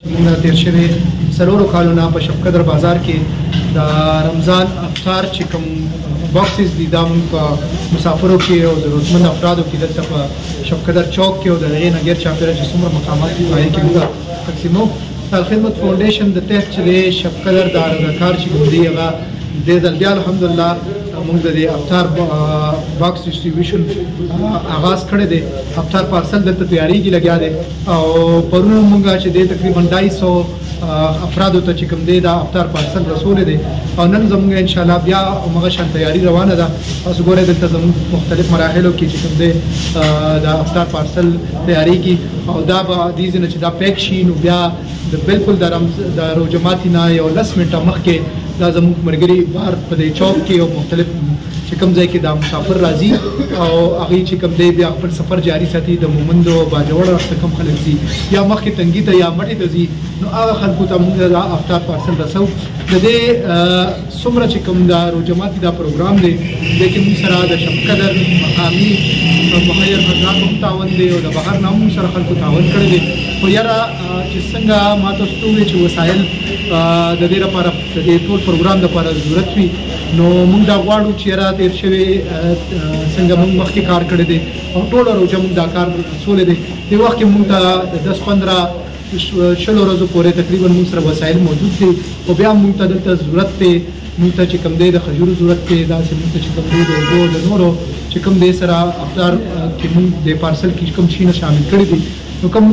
تیر شوی سلورو کالونه په شب قدر بازار کې د رمضان افطار چې کوم باکسز دي دا موږ په مسافرو کې او ضرورتمند افرادو کې دلته په شب قدر چوک کې او د هغې نه ګیر چاپېره چې څومره مقامات دي په هغې کې موږ تقسیموو. الخدمت فاونډیشن د تحت چې دی شب قدر د رضاکار چې کوم دی هغه دې ځل بیا الحمدلله موږ د افطار باکس ډسټریبیوشن آغاز کړی دی. افطار پارسل دلته تیاریږي لګیا دی او پرونه موږ چې دی تقریبا 250 افرادو ته چې کوم دی دا افطار پارسل رسولی دی او نن زموږ انشاءالله بیا همغه شان تیاری روانه ده. تاسو ګورئ دلته زموږ مختلف مراحلو کې چې کوم دی د افطار پارسل تیاریږي او دا به دې ځای نه چې دا پیک شي نو بیا د بالکل د روژه ماتي نه یو 10 منټه مخکې دا زموږ ملګري بار په دې چوک کې او مختلف چې کوم ځای کې دا مسافر راځي او هغوی چې کوم دی بیا خپل سفر جاري ساتي د مومند او باجوړ وخته کم خلک ځي یا مخکې تنګي ته یا مټې ته ځي نو هغه خلکو ته موږ دا افطار پارسل رسو. د دې څومره چې کوم دا روژه ماتي دا پروګرام دی دی کې موږ سره د شب قدر مقامي مخیر حضرات هم تعاون دی او د بهر نه هم سره خلکو تعاون کړی دی. خو یاره چې څنګه ما تاسو ته وویل چې وسایل د دې لپاره د دې ټول پروګرام لپاره ضرورت وي نو موږ دا غواړو چې یاره تېر شوی څنګه موږ مخکې کار کړی دی او ټوله روژه موږ دا کار رسولی دی. دې وخت کې موږ ته د 10-15 ورځو پورې تقریبا موږ سره وسایل موجود دي خو بیا موږ ته دلته ضرورت دی موږ ته چې کوم دی د خجورو ضرورت دی داسې موږ ته چې کوم دی د اوبو د نورو چې کوم دی سره افطار کې موږ د پارسل کې کوم شیونه شامل کړي دي نو کوم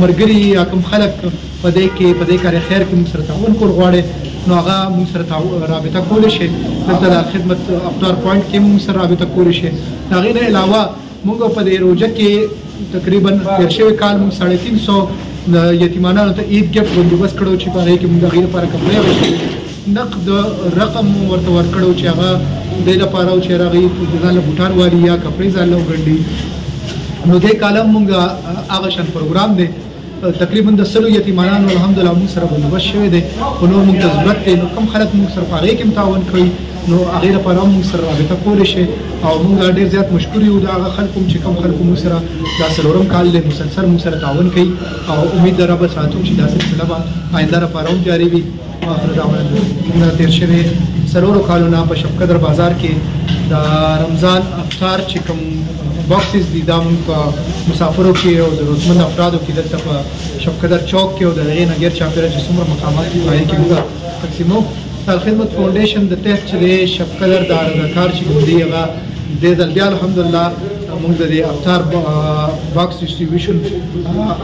ملګري یا کوم خلک په دې کار خیر کې موږ سره تعاون کول غواړي نو هغه موږ سره رابطه کولی شي. دلته د خدمت افطار پوینټ کې موږ سره رابطه کولی شي. د هغې نه علاوه موږ په دې روژه کې تقریبا تېر شوی کال موږ 350 یتیمانانو ته عید ګفټ بندوبست کړو چې په هغې کې موږ د هغې لپاره کپړې اخیستې نقد رقم ورته ورکړو چې هغه دې لپاره و چې هغې ځان له بوټان والي یا کپړې ځان له وګنډي. نو دې کاله موږ هغه شان پروګرام دی تقریبا د 100 یتیمانانو الحمدلله موږ سره بندوبست شوی دی خو نور موږ ته ضرورت دی نو کوم خلک موږ سره په هغې کې هم تعاون کوي نو هغې لپاره هم موږ سره رابطه کولی شي او موږ ډېر زیات مشکور یو د هغه خلکو چې کوم خلکو موږ سره دا څلورم کال دی مسلسل موږ سره تعاون کوي او امید ده ربه ساتو چې دا سلسله به آینده لپاره هم جاري وي. آخر دعوانا موږ تېر شوی څلورو کالونه په شب قدر بازار کې د رمضان افطار چې کوم باکسز دي دا موږ په مسافرو کې او ضرورتمند افرادو کې دلته په شب قدر چوک کې او د هغې نه ګیر چاپېره چې څومره مقامات دي په هغې کې موږ تقسیموو. الخدمت فاونډیشن د تحت چې دی شب قدر د رضاکار چې کوم دی هغه دې ځل بیا الحمدلله موږ د افطار باکس ډسټریبیوشن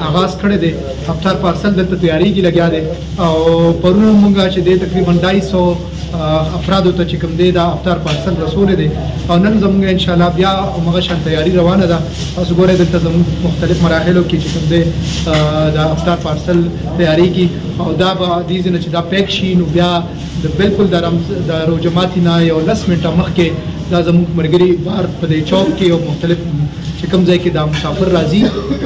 آغاز کړی دی. افطار پارسل دلته تیاریږي لګیا دی او پرونه موږ چې دی تقریبا 250 افرادو ته چې کوم دی دا افطار پارسل رسولی دی او نن زموږ انشاءالله بیا همغه شان تیاری روانه ده. تاسو ګورئ دلته زموږ مختلف مراحلو کې چې کوم دی د افطار پارسل تیاریږي او دا به دې ځای نه چې دا پیک شي نو بیا د بالکل د روژه ماتي نه یو 10 منټه مخکې دا زموږ ملګري بار په دې چوک کې او مختلف چې کوم ځای کې دا مسافر راځي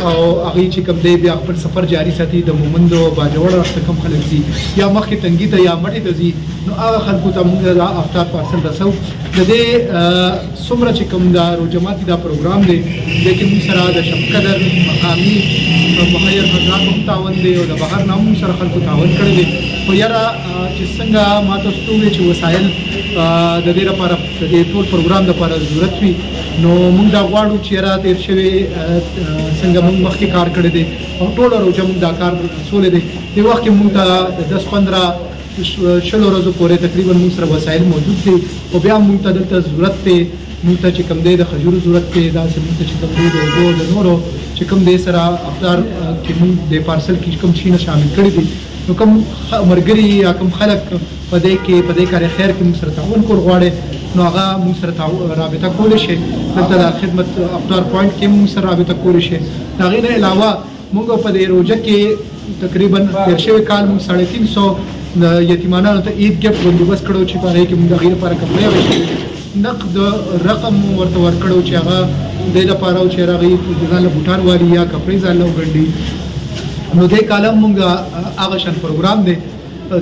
او هغوی چې کوم دی بیا خپل سفر جاري ساتي د مومند او باجوړ وخته کم خلک ځي یا مخکې تنګي ته یا مټې ته ځي نو هغه خلکو ته موږ دا افطار پارسل رسو. د دې څومره چې کوم دا روژه ماتي دا پروګرام دی دی کې موږ سره د شب قدر مقامي مخیر حضرات هم تعاون دی او د بهر نه هم سره خلکو تعاون کړی دی. خو یاره چې څنګه ما تاسو ته وویل چې وسایل د دې لپاره د دې ټول پروګرام لپاره ضرورت وي نو موږ دا غواړو چې یاره تېر شوی څنګه موږ مخکې کار کړی دی او ټوله روژه موږ دا کار رسولی دی. دې وخت کې موږ ته د 10-15 ورځو پورې تقریبا موږ سره وسایل موجود دي خو بیا موږ ته دلته ضرورت دی موږ ته چې کوم دی د خجورو ضرورت دی داسې موږ ته چې کوم دی د اوبو د نورو چې کوم دی سره افطار کې موږ د پارسل کې کوم شیونه شامل کړي دي نو کوم ملګري یا کوم خلک په دې کار خیر کې موږ سره تعاون کول غواړي نو هغه موږ سره رابطه کولی شي. دلته د خدمت افطار پوینټ کې موږ سره رابطه کولی شي. د هغې نه علاوه موږ په دې روژه کې تقریبا تېر شوی کال موږ 350 یتیمانانو ته عید ګفټ بندوبست کړو چې په هغې کې موږ د هغې لپاره کپړې اخیستې نقد رقم ورته ورکړو چې هغه دې لپاره و چې هغې ځان له بوټان والي یا کپړې ځان له وګنډي. نو دې کاله موږ هغه شان پروګرام دی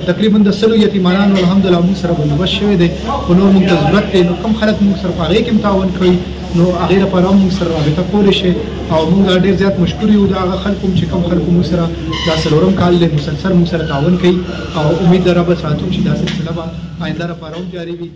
تقریبا د 100 یتیمانانو الحمدلله موږ سره بندوبست شوی دی خو نور موږ ته ضرورت دی نو کوم خلک موږ سره په هغې کې هم تعاون کوي نو هغې لپاره هم موږ سره رابطه کولی شئ او موږ ډېر زیات مشکور یو د هغه خلکو چې کوم خلکو موږ سره دا څلورم کال دی مسلسل موږ سره تعاون کوي او امید ده رب ساتو چې دا سلسله به آینده لپاره هم جاري وي.